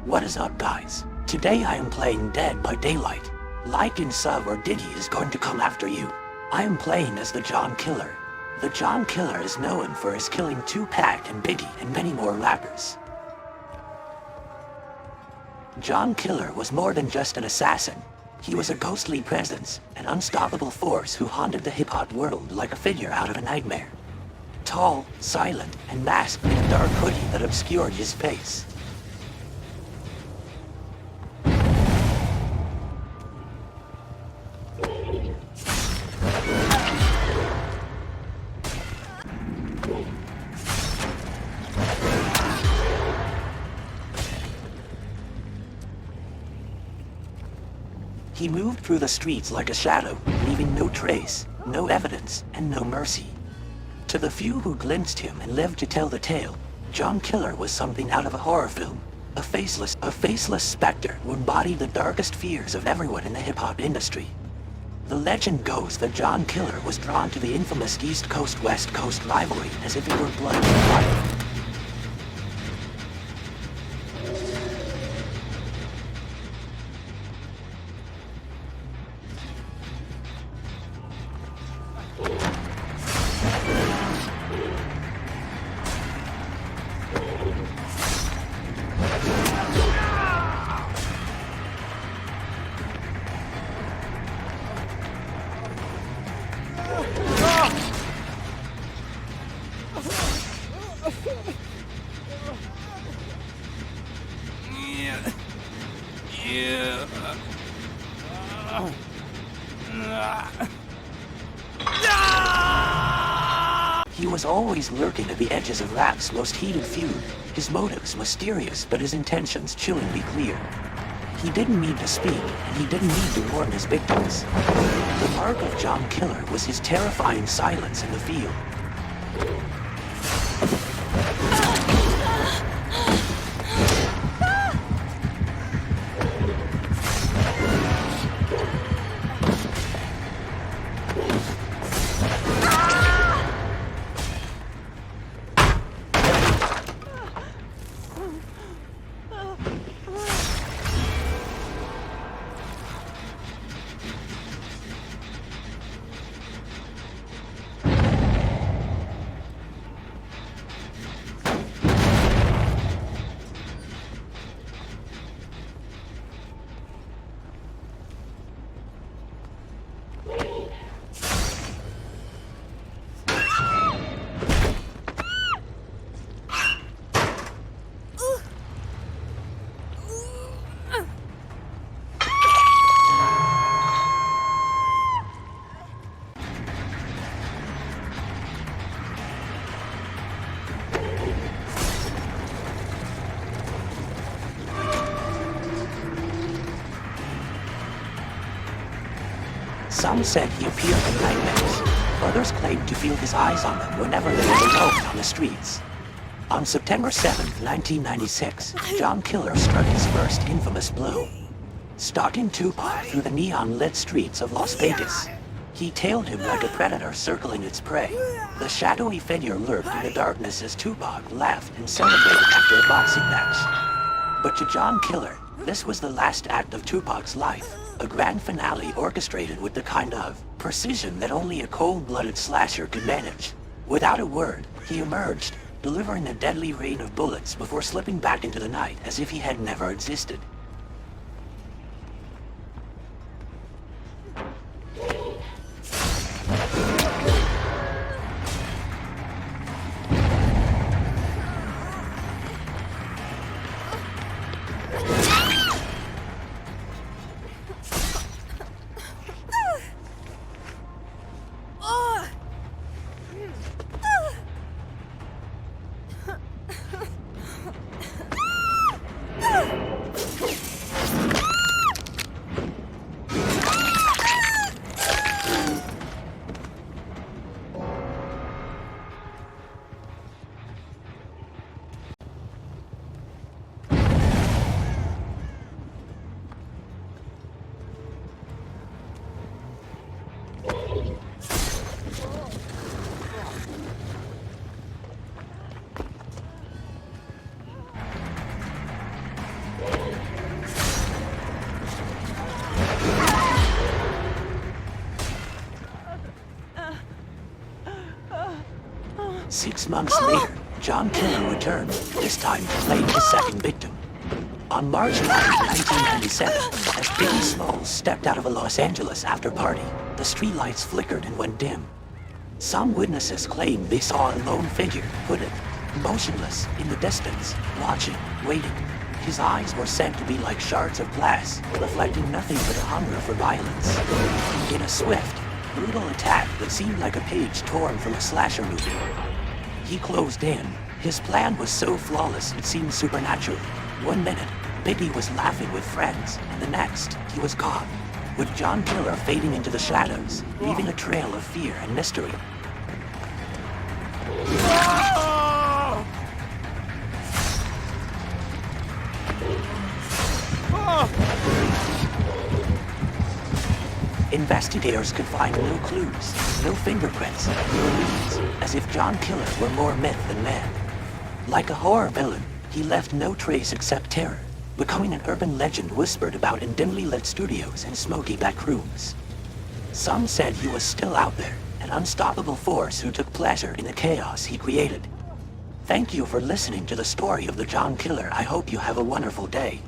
What is up, guys? Today I am playing Dead by Daylight. Like and sub or Diddy is going to come after you. I am playing as the John Killer. The John Killer is known for his killing Tupac and Biggie and many more rappers. John Killer was more than just an assassin. He was a ghostly presence, an unstoppable force who haunted the hip-hop world like a figure out of a nightmare. Tall, silent, and masked in a dark hoodie that obscured his face. He moved through the streets like a shadow, leaving no trace, no evidence, and no mercy. To the few who glimpsed him and lived to tell the tale, John Killer was something out of a horror film. A faceless specter who embodied the darkest fears of everyone in the hip-hop industry. The legend goes that John Killer was drawn to the infamous East Coast-West Coast rivalry as if it were blood and fire. He was always lurking at the edges of rap's most heated feud, his motives mysterious but his intentions chillingly clear. He didn't need to speak, and he didn't need to warn his victims. The mark of John Killer was his terrifying silence in the field. Some said he appeared in nightmares. Others claimed to feel his eyes on them whenever they were alone on the streets. On September 7, 1996, John Killer struck his first infamous blow. Stalking Tupac through the neon-lit streets of Las Vegas, he tailed him like a predator circling its prey. The shadowy figure lurked in the darkness as Tupac laughed and celebrated after a boxing match. But to John Killer, this was the last act of Tupac's life. A grand finale orchestrated with the kind of precision that only a cold-blooded slasher could manage. Without a word, he emerged, delivering a deadly rain of bullets before slipping back into the night as if he had never existed. 6 months later, John Killer returned, this time to claim his second victim. On March 9, 1997, as Biggie Smalls stepped out of a Los Angeles after-party, the streetlights flickered and went dim. Some witnesses claimed they saw a lone figure, hooded, motionless, in the distance, watching, waiting. His eyes were said to be like shards of glass, reflecting nothing but a hunger for violence. In a swift, brutal attack that seemed like a page torn from a slasher movie. He closed in. His plan was so flawless it seemed supernatural. 1 minute, Biggie was laughing with friends, and the next, he was gone, with John Killer fading into the shadows, leaving a trail of fear and mystery. Investigators could find no clues, no fingerprints, no leads, as if John Killer were more myth than man. Like a horror villain, he left no trace except terror, becoming an urban legend whispered about in dimly lit studios and smoky back rooms. Some said he was still out there, an unstoppable force who took pleasure in the chaos he created. Thank you for listening to the story of the John Killer. I hope you have a wonderful day.